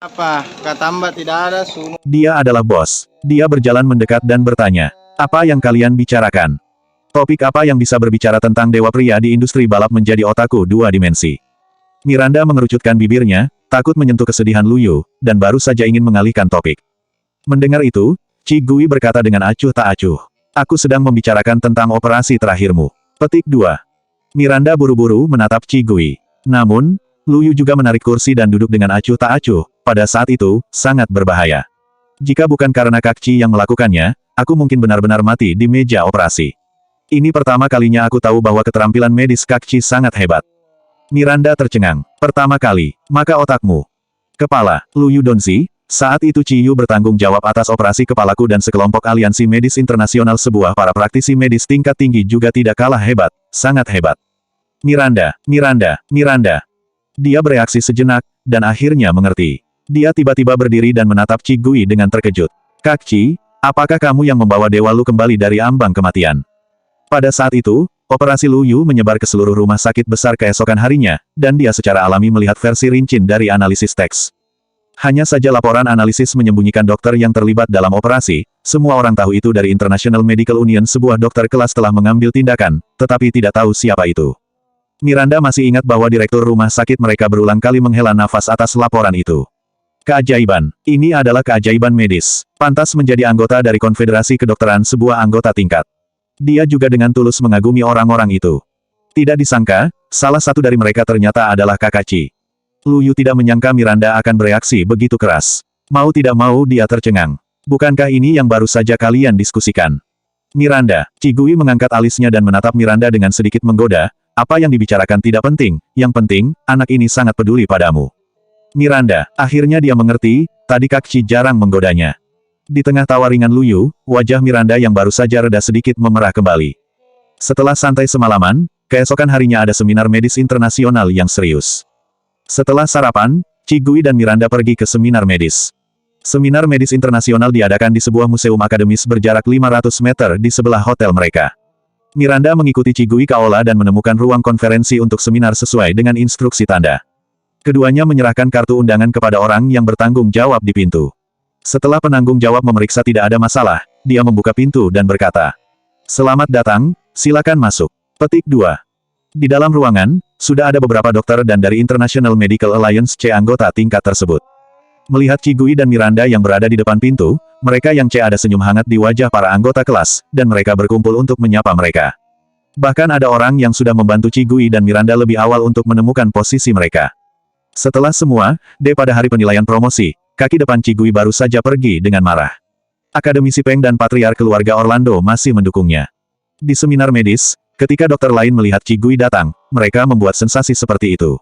Apa? Kata Mbak tidak ada sumu. Dia adalah bos. Dia berjalan mendekat dan bertanya, "Apa yang kalian bicarakan?" Topik apa yang bisa berbicara tentang dewa pria di industri balap menjadi otakku dua dimensi. Miranda mengerucutkan bibirnya, takut menyentuh kesedihan Luyu, dan baru saja ingin mengalihkan topik. Mendengar itu, Chi Gui berkata dengan acuh tak acuh. "Aku sedang membicarakan tentang operasi terakhirmu." Petik 2. Miranda buru-buru menatap Chi Gui. Namun, Luyu juga menarik kursi dan duduk dengan acuh tak acuh. Pada saat itu, sangat berbahaya. Jika bukan karena Kak Chi yang melakukannya, aku mungkin benar-benar mati di meja operasi. Ini pertama kalinya aku tahu bahwa keterampilan medis Kak Chi sangat hebat. Miranda tercengang. Pertama kali, maka otakmu. Kepala, Luyu Donzi, saat itu Chi Yu bertanggung jawab atas operasi kepalaku dan sekelompok aliansi medis internasional sebuah para praktisi medis tingkat tinggi juga tidak kalah hebat, sangat hebat. Miranda. Dia bereaksi sejenak, dan akhirnya mengerti. Dia tiba-tiba berdiri dan menatap Chi Gui dengan terkejut. "Kak Chi, apakah kamu yang membawa dewa Lu kembali dari ambang kematian?" Pada saat itu, operasi Lu Yu menyebar ke seluruh rumah sakit besar keesokan harinya, dan dia secara alami melihat versi rinci dari analisis teks. Hanya saja laporan analisis menyembunyikan dokter yang terlibat dalam operasi, semua orang tahu itu dari International Medical Union, sebuah dokter kelas telah mengambil tindakan, tetapi tidak tahu siapa itu. Miranda masih ingat bahwa direktur rumah sakit mereka berulang kali menghela nafas atas laporan itu. Keajaiban. Ini adalah keajaiban medis. Pantas menjadi anggota dari Konfederasi Kedokteran, sebuah anggota tingkat. Dia juga dengan tulus mengagumi orang-orang itu. Tidak disangka, salah satu dari mereka ternyata adalah Kakak Chi. Luyu tidak menyangka Miranda akan bereaksi begitu keras. Mau tidak mau dia tercengang. Bukankah ini yang baru saja kalian diskusikan? Miranda. Chi Gui mengangkat alisnya dan menatap Miranda dengan sedikit menggoda. Apa yang dibicarakan tidak penting, yang penting, anak ini sangat peduli padamu. Miranda, akhirnya dia mengerti, tadi Kak Chi jarang menggodanya. Di tengah tawa ringan Luyu, wajah Miranda yang baru saja reda sedikit memerah kembali. Setelah santai semalaman, keesokan harinya ada seminar medis internasional yang serius. Setelah sarapan, Chi Gui dan Miranda pergi ke seminar medis. Seminar medis internasional diadakan di sebuah museum akademis berjarak 500 meter di sebelah hotel mereka. Miranda mengikuti Chi Gui ke aula dan menemukan ruang konferensi untuk seminar sesuai dengan instruksi tanda. Keduanya menyerahkan kartu undangan kepada orang yang bertanggung jawab di pintu. Setelah penanggung jawab memeriksa tidak ada masalah, dia membuka pintu dan berkata, "Selamat datang, silakan masuk." Petik 2. Di dalam ruangan, sudah ada beberapa dokter dan dari International Medical Alliance C anggota tingkat tersebut. Melihat Chi Gui dan Miranda yang berada di depan pintu, mereka yang C ada senyum hangat di wajah para anggota kelas, dan mereka berkumpul untuk menyapa mereka. Bahkan ada orang yang sudah membantu Chi Gui dan Miranda lebih awal untuk menemukan posisi mereka. Setelah semua, pada hari penilaian promosi, kaki depan Chi Gui baru saja pergi dengan marah. Akademisi Peng dan Patriark keluarga Orlando masih mendukungnya. Di seminar medis, ketika dokter lain melihat Chi Gui datang, mereka membuat sensasi seperti itu.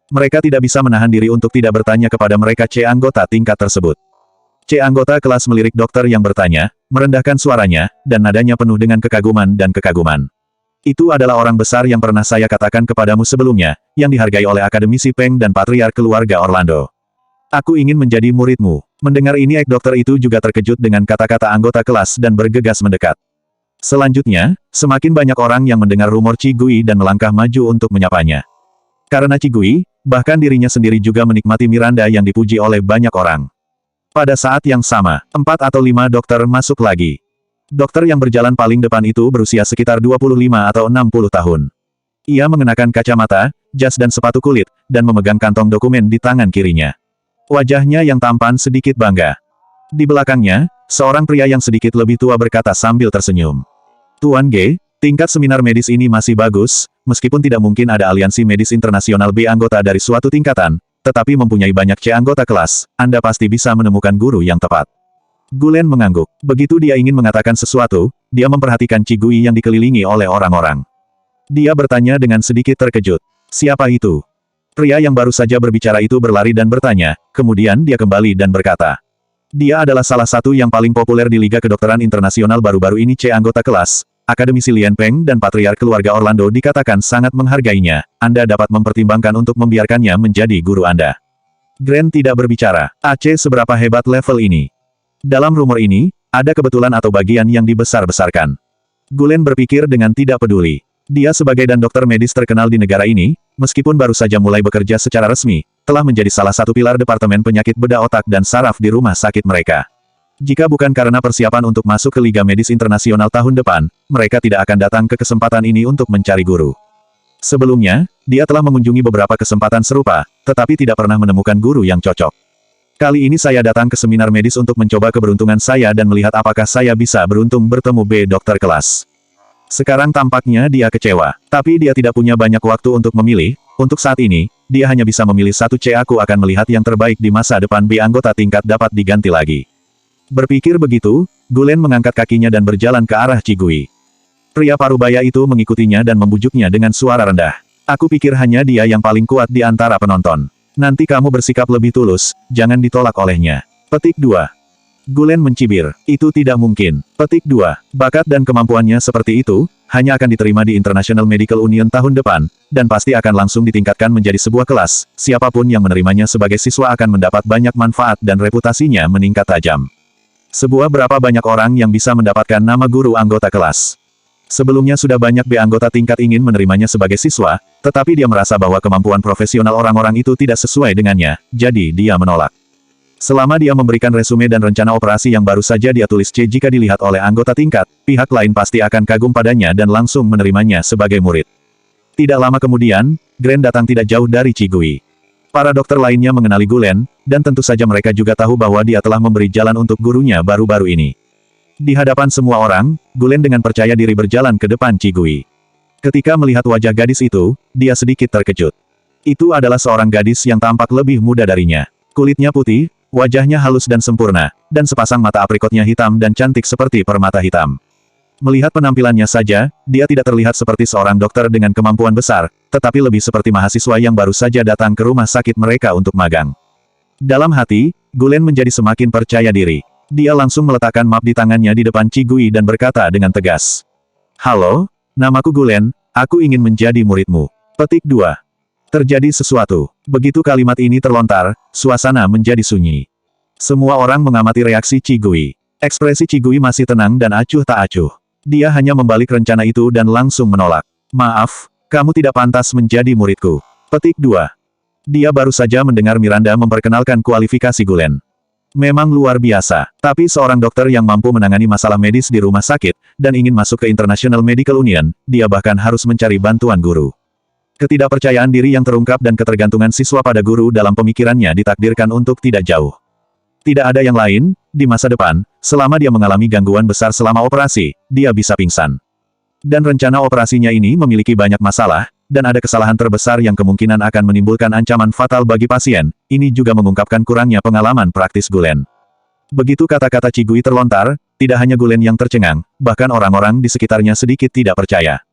Mereka tidak bisa menahan diri untuk tidak bertanya kepada mereka C anggota tingkat tersebut. C anggota kelas melirik dokter yang bertanya, merendahkan suaranya, dan nadanya penuh dengan kekaguman dan kekaguman. "Itu adalah orang besar yang pernah saya katakan kepadamu sebelumnya, yang dihargai oleh akademisi Peng dan Patriark keluarga Orlando. Aku ingin menjadi muridmu." Mendengar ini dokter itu juga terkejut dengan kata-kata anggota kelas dan bergegas mendekat. Selanjutnya, semakin banyak orang yang mendengar rumor Chi Gui dan melangkah maju untuk menyapanya. Karena Chi Gui, bahkan dirinya sendiri juga menikmati Miranda yang dipuji oleh banyak orang. Pada saat yang sama, 4 atau 5 dokter masuk lagi. Dokter yang berjalan paling depan itu berusia sekitar 25 atau 60 tahun. Ia mengenakan kacamata, jas dan sepatu kulit, dan memegang kantong dokumen di tangan kirinya. Wajahnya yang tampan sedikit bangga. Di belakangnya, seorang pria yang sedikit lebih tua berkata sambil tersenyum. "Tuan G, tingkat seminar medis ini masih bagus, meskipun tidak mungkin ada aliansi medis internasional B anggota dari suatu tingkatan, tetapi mempunyai banyak C anggota kelas, Anda pasti bisa menemukan guru yang tepat." Gulen mengangguk. Begitu dia ingin mengatakan sesuatu, dia memperhatikan Chi Gui yang dikelilingi oleh orang-orang. Dia bertanya dengan sedikit terkejut. "Siapa itu?" Pria yang baru saja berbicara itu berlari dan bertanya, kemudian dia kembali dan berkata, "Dia adalah salah satu yang paling populer di Liga Kedokteran Internasional baru-baru ini C anggota kelas. Akademisi Lian Peng dan Patriark keluarga Orlando dikatakan sangat menghargainya. Anda dapat mempertimbangkan untuk membiarkannya menjadi guru Anda." Grant tidak berbicara. "AC seberapa hebat level ini?" Dalam rumor ini, ada kebetulan atau bagian yang dibesar-besarkan. Gulen berpikir dengan tidak peduli. Dia sebagai dan dokter medis terkenal di negara ini, meskipun baru saja mulai bekerja secara resmi, telah menjadi salah satu pilar Departemen Penyakit Bedah Otak dan Saraf di rumah sakit mereka. Jika bukan karena persiapan untuk masuk ke Liga Medis Internasional tahun depan, mereka tidak akan datang ke kesempatan ini untuk mencari guru. Sebelumnya, dia telah mengunjungi beberapa kesempatan serupa, tetapi tidak pernah menemukan guru yang cocok. Kali ini saya datang ke seminar medis untuk mencoba keberuntungan saya dan melihat apakah saya bisa beruntung bertemu B dokter kelas. Sekarang tampaknya dia kecewa, tapi dia tidak punya banyak waktu untuk memilih. Untuk saat ini, dia hanya bisa memilih satu C. Aku akan melihat yang terbaik di masa depan B anggota tingkat dapat diganti lagi. Berpikir begitu, Gulen mengangkat kakinya dan berjalan ke arah Cigui. Pria parubaya itu mengikutinya dan membujuknya dengan suara rendah. Aku pikir hanya dia yang paling kuat di antara penonton. Nanti kamu bersikap lebih tulus, jangan ditolak olehnya. Petik 2. Gulen mencibir. Itu tidak mungkin. Petik 2. Bakat dan kemampuannya seperti itu, hanya akan diterima di International Medical Union tahun depan, dan pasti akan langsung ditingkatkan menjadi sebuah kelas. Siapapun yang menerimanya sebagai siswa akan mendapat banyak manfaat dan reputasinya meningkat tajam. Berapa banyak orang yang bisa mendapatkan nama guru anggota kelas. Sebelumnya sudah banyak B anggota tingkat ingin menerimanya sebagai siswa, tetapi dia merasa bahwa kemampuan profesional orang-orang itu tidak sesuai dengannya, jadi dia menolak. Selama dia memberikan resume dan rencana operasi yang baru saja dia tulis C, jika dilihat oleh anggota tingkat, pihak lain pasti akan kagum padanya dan langsung menerimanya sebagai murid. Tidak lama kemudian, Gren datang tidak jauh dari Cigui. Para dokter lainnya mengenali Gulen, dan tentu saja mereka juga tahu bahwa dia telah memberi jalan untuk gurunya baru-baru ini. Di hadapan semua orang, Gulen dengan percaya diri berjalan ke depan Cigui. Ketika melihat wajah gadis itu, dia sedikit terkejut. Itu adalah seorang gadis yang tampak lebih muda darinya. Kulitnya putih, wajahnya halus dan sempurna, dan sepasang mata aprikotnya hitam dan cantik seperti permata hitam. Melihat penampilannya saja, dia tidak terlihat seperti seorang dokter dengan kemampuan besar, tetapi lebih seperti mahasiswa yang baru saja datang ke rumah sakit mereka untuk magang. Dalam hati, Gulen menjadi semakin percaya diri. Dia langsung meletakkan map di tangannya di depan Cigui dan berkata dengan tegas. Halo, namaku Gulen, aku ingin menjadi muridmu. Petik 2. Terjadi sesuatu. Begitu kalimat ini terlontar, suasana menjadi sunyi. Semua orang mengamati reaksi Cigui. Ekspresi Cigui masih tenang dan acuh tak acuh. Dia hanya membalik rencana itu dan langsung menolak. Maaf, kamu tidak pantas menjadi muridku. Petik 2. Dia baru saja mendengar Miranda memperkenalkan kualifikasi Gulen. Memang luar biasa, tapi seorang dokter yang mampu menangani masalah medis di rumah sakit, dan ingin masuk ke International Medical Union, dia bahkan harus mencari bantuan guru. Ketidakpercayaan diri yang terungkap dan ketergantungan siswa pada guru dalam pemikirannya ditakdirkan untuk tidak jauh. Tidak ada yang lain, di masa depan, selama dia mengalami gangguan besar selama operasi, dia bisa pingsan. Dan rencana operasinya ini memiliki banyak masalah, dan ada kesalahan terbesar yang kemungkinan akan menimbulkan ancaman fatal bagi pasien. Ini juga mengungkapkan kurangnya pengalaman praktis Gulen. Begitu kata-kata Cigui terlontar, tidak hanya Gulen yang tercengang, bahkan orang-orang di sekitarnya sedikit tidak percaya.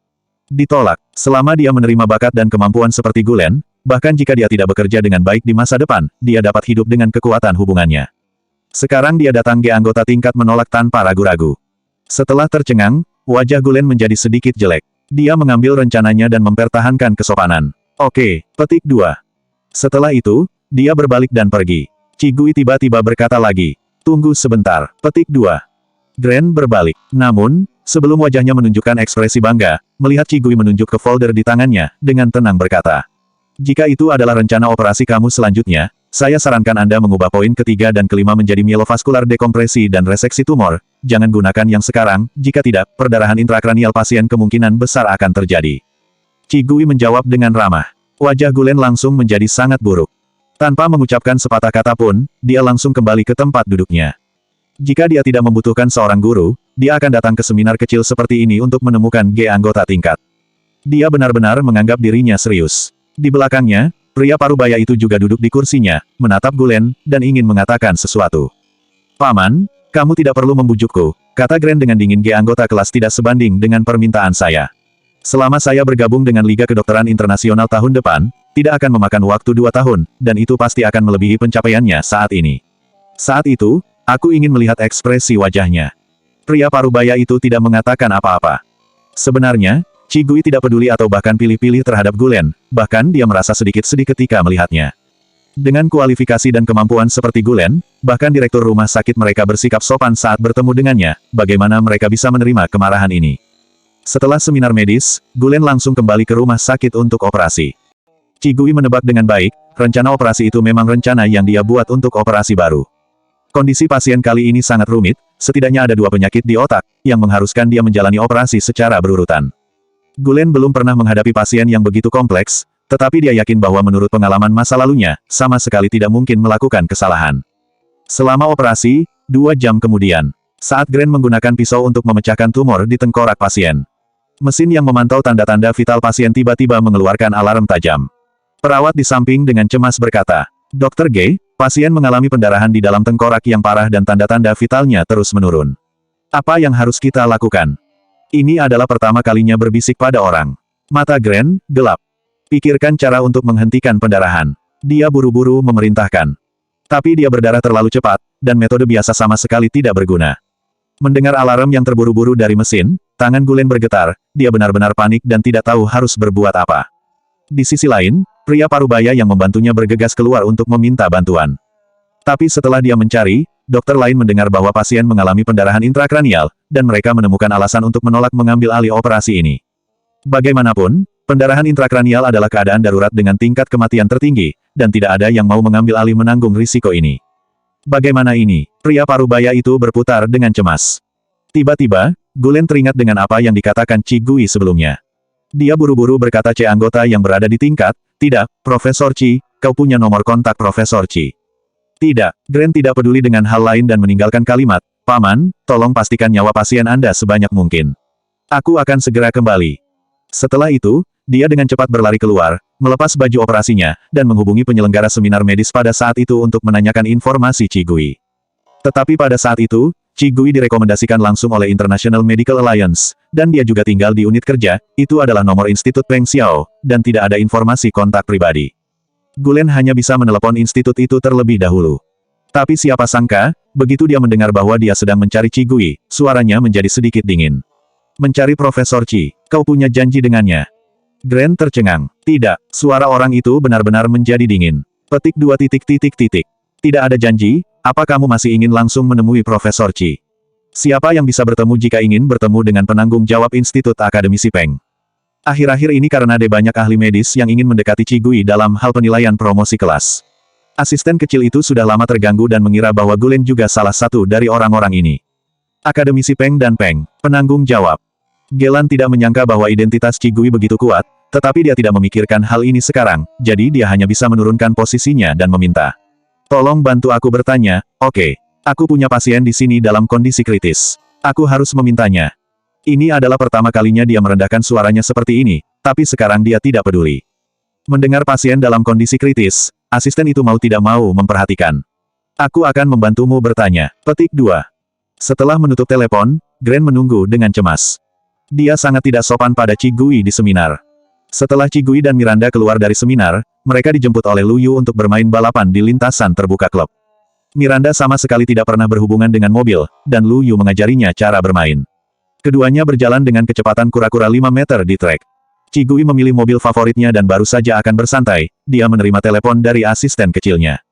Ditolak. Selama dia menerima bakat dan kemampuan seperti Gulen, bahkan jika dia tidak bekerja dengan baik di masa depan, dia dapat hidup dengan kekuatan hubungannya. Sekarang dia datang ke anggota tingkat menolak tanpa ragu-ragu. Setelah tercengang, wajah Gulen menjadi sedikit jelek. Dia mengambil rencananya dan mempertahankan kesopanan. Oke, petik 2. Setelah itu, dia berbalik dan pergi. Cigui tiba-tiba berkata lagi. Tunggu sebentar. Petik 2. Gren berbalik. Namun, sebelum wajahnya menunjukkan ekspresi bangga, melihat Cigui menunjuk ke folder di tangannya, dengan tenang berkata. Jika itu adalah rencana operasi kamu selanjutnya, saya sarankan Anda mengubah poin ketiga dan kelima menjadi mielovaskular dekompresi dan reseksi tumor. Jangan gunakan yang sekarang, jika tidak, perdarahan intrakranial pasien kemungkinan besar akan terjadi. Cigui menjawab dengan ramah. Wajah Gulen langsung menjadi sangat buruk. Tanpa mengucapkan sepatah kata pun, dia langsung kembali ke tempat duduknya. Jika dia tidak membutuhkan seorang guru, dia akan datang ke seminar kecil seperti ini untuk menemukan G anggota tingkat. Dia benar-benar menganggap dirinya serius. Di belakangnya, pria parubaya itu juga duduk di kursinya, menatap Gulen, dan ingin mengatakan sesuatu. Paman, kamu tidak perlu membujukku, kata Gren dengan dingin. G anggota kelas tidak sebanding dengan permintaan saya. Selama saya bergabung dengan Liga Kedokteran Internasional tahun depan, tidak akan memakan waktu 2 tahun, dan itu pasti akan melebihi pencapaiannya saat ini. Saat itu, aku ingin melihat ekspresi wajahnya. Pria parubaya itu tidak mengatakan apa-apa. Sebenarnya, Cigui tidak peduli atau bahkan pilih-pilih terhadap Gulen, bahkan dia merasa sedikit sedih ketika melihatnya. Dengan kualifikasi dan kemampuan seperti Gulen, bahkan direktur rumah sakit mereka bersikap sopan saat bertemu dengannya, bagaimana mereka bisa menerima kemarahan ini. Setelah seminar medis, Gulen langsung kembali ke rumah sakit untuk operasi. Gui menebak dengan baik, rencana operasi itu memang rencana yang dia buat untuk operasi baru. Kondisi pasien kali ini sangat rumit, setidaknya ada 2 penyakit di otak, yang mengharuskan dia menjalani operasi secara berurutan. Gulen belum pernah menghadapi pasien yang begitu kompleks, tetapi dia yakin bahwa menurut pengalaman masa lalunya, sama sekali tidak mungkin melakukan kesalahan. Selama operasi, 2 jam kemudian, saat Gren menggunakan pisau untuk memecahkan tumor di tengkorak pasien, mesin yang memantau tanda-tanda vital pasien tiba-tiba mengeluarkan alarm tajam. Perawat di samping dengan cemas berkata, "Dr. G, pasien mengalami pendarahan di dalam tengkorak yang parah dan tanda-tanda vitalnya terus menurun. Apa yang harus kita lakukan?" Ini adalah pertama kalinya berbisik pada orang. Mata Gren gelap. Pikirkan cara untuk menghentikan pendarahan. Dia buru-buru memerintahkan. Tapi dia berdarah terlalu cepat, dan metode biasa sama sekali tidak berguna. Mendengar alarm yang terburu-buru dari mesin, tangan Gulen bergetar, dia benar-benar panik dan tidak tahu harus berbuat apa. Di sisi lain, pria parubaya yang membantunya bergegas keluar untuk meminta bantuan. Tapi setelah dia mencari, dokter lain mendengar bahwa pasien mengalami pendarahan intrakranial, dan mereka menemukan alasan untuk menolak mengambil alih operasi ini. Bagaimanapun, pendarahan intrakranial adalah keadaan darurat dengan tingkat kematian tertinggi, dan tidak ada yang mau mengambil alih menanggung risiko ini. Bagaimana ini? Pria parubaya itu berputar dengan cemas. Tiba-tiba, Gulen teringat dengan apa yang dikatakan Gui sebelumnya. Dia buru-buru berkata C anggota yang berada di tingkat, "Tidak, Profesor Chi, kau punya nomor kontak Profesor Chi." Tidak, Gren tidak peduli dengan hal lain dan meninggalkan kalimat, "Paman, tolong pastikan nyawa pasien Anda sebanyak mungkin. Aku akan segera kembali." Setelah itu, dia dengan cepat berlari keluar, melepas baju operasinya, dan menghubungi penyelenggara seminar medis pada saat itu untuk menanyakan informasi Gui. Tetapi pada saat itu, Gui direkomendasikan langsung oleh International Medical Alliance, dan dia juga tinggal di unit kerja, itu adalah nomor Institut Peng Xiao, dan tidak ada informasi kontak pribadi. Gulen hanya bisa menelepon institut itu terlebih dahulu. Tapi siapa sangka, begitu dia mendengar bahwa dia sedang mencari Gui, suaranya menjadi sedikit dingin. "Mencari Profesor Chi, kau punya janji dengannya?" Gren tercengang. Tidak, suara orang itu benar-benar menjadi dingin. Petik 2 titik titik titik. Tidak ada janji, apa kamu masih ingin langsung menemui Profesor Chi? Siapa yang bisa bertemu jika ingin bertemu dengan penanggung jawab Institut Akademisi Peng? Akhir-akhir ini karena ada banyak ahli medis yang ingin mendekati Gui dalam hal penilaian promosi kelas. Asisten kecil itu sudah lama terganggu dan mengira bahwa Gulen juga salah satu dari orang-orang ini. Akademisi Peng dan Peng, penanggung jawab. Gelan tidak menyangka bahwa identitas Gui begitu kuat, tetapi dia tidak memikirkan hal ini sekarang, jadi dia hanya bisa menurunkan posisinya dan meminta. "Tolong bantu aku bertanya, oke. Aku punya pasien di sini dalam kondisi kritis. Aku harus memintanya." Ini adalah pertama kalinya dia merendahkan suaranya seperti ini, tapi sekarang dia tidak peduli. Mendengar pasien dalam kondisi kritis, asisten itu mau tidak mau memperhatikan. "Aku akan membantumu bertanya." Petik 2. Setelah menutup telepon, Gren menunggu dengan cemas. Dia sangat tidak sopan pada Gui di seminar. Setelah Gui dan Miranda keluar dari seminar, mereka dijemput oleh Lu Yu untuk bermain balapan di lintasan terbuka klub. Miranda sama sekali tidak pernah berhubungan dengan mobil, dan Lu Yu mengajarinya cara bermain. Keduanya berjalan dengan kecepatan kura-kura 5 meter di trek. Gui memilih mobil favoritnya dan baru saja akan bersantai, dia menerima telepon dari asisten kecilnya.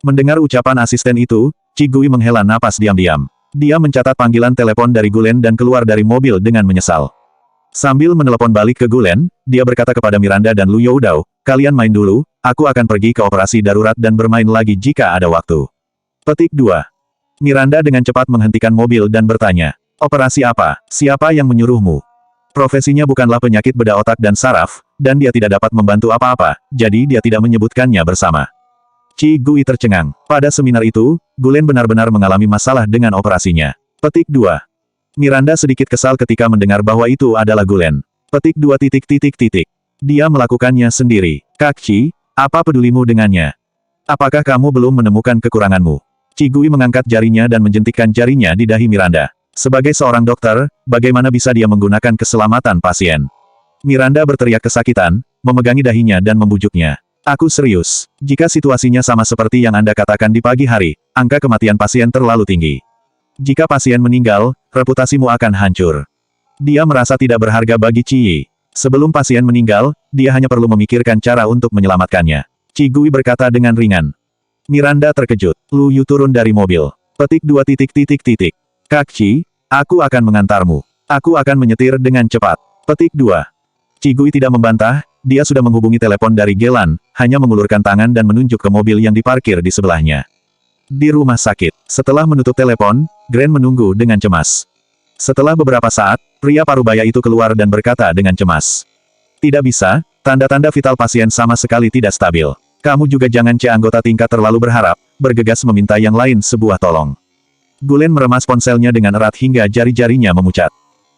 Mendengar ucapan asisten itu, Gui menghela napas diam-diam. Dia mencatat panggilan telepon dari Gulen dan keluar dari mobil dengan menyesal. Sambil menelepon balik ke Gulen, dia berkata kepada Miranda dan Lu Youdao, "Kalian main dulu, aku akan pergi ke operasi darurat dan bermain lagi jika ada waktu." Petik 2. Miranda dengan cepat menghentikan mobil dan bertanya, "Operasi apa? Siapa yang menyuruhmu?" Profesinya bukanlah penyakit bedah otak dan saraf, dan dia tidak dapat membantu apa-apa, jadi dia tidak menyebutkannya bersama. Gui tercengang. Pada seminar itu, Gulen benar-benar mengalami masalah dengan operasinya. Petik 2. Miranda sedikit kesal ketika mendengar bahwa itu adalah Gulen. Petik 2 titik titik titik. Dia melakukannya sendiri. "Kak Chi, apa pedulimu dengannya? Apakah kamu belum menemukan kekuranganmu?" Gui mengangkat jarinya dan menjentikkan jarinya di dahi Miranda. Sebagai seorang dokter, bagaimana bisa dia menggunakan keselamatan pasien? Miranda berteriak kesakitan, memegangi dahinya dan membujuknya. "Aku serius. Jika situasinya sama seperti yang Anda katakan di pagi hari, angka kematian pasien terlalu tinggi. Jika pasien meninggal, reputasimu akan hancur." Dia merasa tidak berharga bagi Yi. Sebelum pasien meninggal, dia hanya perlu memikirkan cara untuk menyelamatkannya. Gui berkata dengan ringan. Miranda terkejut. Lu Yu turun dari mobil. Petik 2 titik titik titik. "Kak Chi, aku akan mengantarmu. Aku akan menyetir dengan cepat." Petik 2. Gui tidak membantah, dia sudah menghubungi telepon dari Gelan, hanya mengulurkan tangan dan menunjuk ke mobil yang diparkir di sebelahnya. Di rumah sakit, setelah menutup telepon, Grant menunggu dengan cemas. Setelah beberapa saat, pria parubaya itu keluar dan berkata dengan cemas. Tidak bisa, tanda-tanda vital pasien sama sekali tidak stabil. Kamu juga jangan anggota tingkat terlalu berharap, bergegas meminta yang lain sebuah tolong. Gulen meremas ponselnya dengan erat hingga jari-jarinya memucat.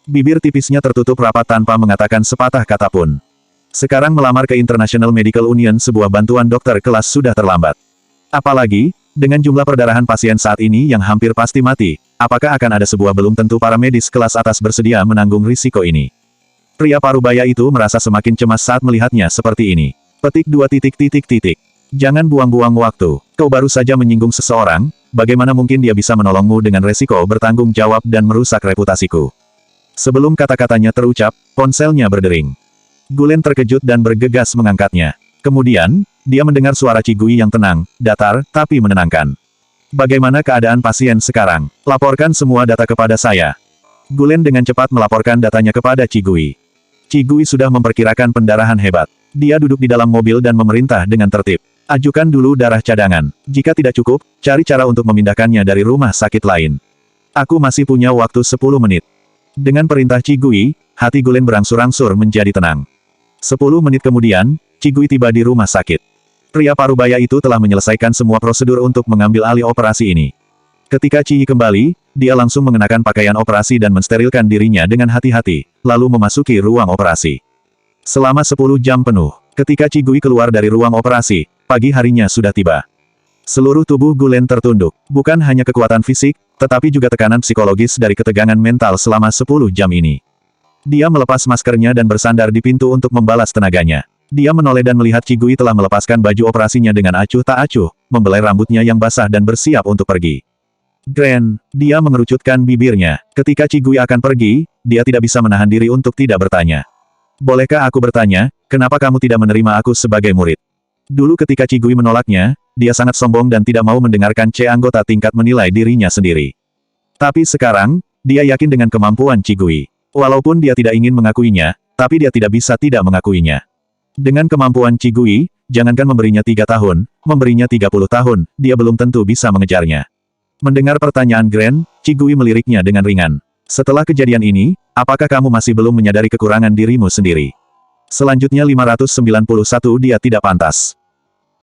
Bibir tipisnya tertutup rapat tanpa mengatakan sepatah kata pun. Sekarang melamar ke International Medical Union sebuah bantuan dokter kelas sudah terlambat. Apalagi, dengan jumlah perdarahan pasien saat ini yang hampir pasti mati, apakah akan ada sebuah belum tentu para medis kelas atas bersedia menanggung risiko ini? Pria parubaya itu merasa semakin cemas saat melihatnya seperti ini. Petik 2. Jangan buang-buang waktu. Kau baru saja menyinggung seseorang, bagaimana mungkin dia bisa menolongmu dengan resiko bertanggung jawab dan merusak reputasiku? Sebelum kata-katanya terucap, ponselnya berdering. Gulen terkejut dan bergegas mengangkatnya. Kemudian, dia mendengar suara Cigui yang tenang, datar, tapi menenangkan. Bagaimana keadaan pasien sekarang? Laporkan semua data kepada saya. Gulen dengan cepat melaporkan datanya kepada Cigui. Cigui sudah memperkirakan pendarahan hebat. Dia duduk di dalam mobil dan memerintah dengan tertib. Ajukan dulu darah cadangan. Jika tidak cukup, cari cara untuk memindahkannya dari rumah sakit lain. Aku masih punya waktu 10 menit. Dengan perintah Cigui, hati Gulen berangsur-angsur menjadi tenang. 10 menit kemudian, Cigui tiba di rumah sakit. Pria parubaya itu telah menyelesaikan semua prosedur untuk mengambil alih operasi ini. Ketika Cigui kembali, dia langsung mengenakan pakaian operasi dan mensterilkan dirinya dengan hati-hati, lalu memasuki ruang operasi. Selama 10 jam penuh, ketika Cigui keluar dari ruang operasi, pagi harinya sudah tiba. Seluruh tubuh Gulen tertunduk, bukan hanya kekuatan fisik, tetapi juga tekanan psikologis dari ketegangan mental selama 10 jam ini. Dia melepas maskernya dan bersandar di pintu untuk membalas tenaganya. Dia menoleh dan melihat Cigui telah melepaskan baju operasinya dengan acuh tak acuh, membelai rambutnya yang basah dan bersiap untuk pergi. Grant, dia mengerucutkan bibirnya. Ketika Cigui akan pergi, dia tidak bisa menahan diri untuk tidak bertanya. Bolehkah aku bertanya, kenapa kamu tidak menerima aku sebagai murid? Dulu ketika Cigui menolaknya, dia sangat sombong dan tidak mau mendengarkan anggota tingkat menilai dirinya sendiri. Tapi sekarang, dia yakin dengan kemampuan Cigui. Walaupun dia tidak ingin mengakuinya, tapi dia tidak bisa tidak mengakuinya. Dengan kemampuan Cigui, jangankan memberinya 3 tahun, memberinya 30 tahun, dia belum tentu bisa mengejarnya. Mendengar pertanyaan Grant, Cigui meliriknya dengan ringan. Setelah kejadian ini, apakah kamu masih belum menyadari kekurangan dirimu sendiri? Selanjutnya 591 dia tidak pantas.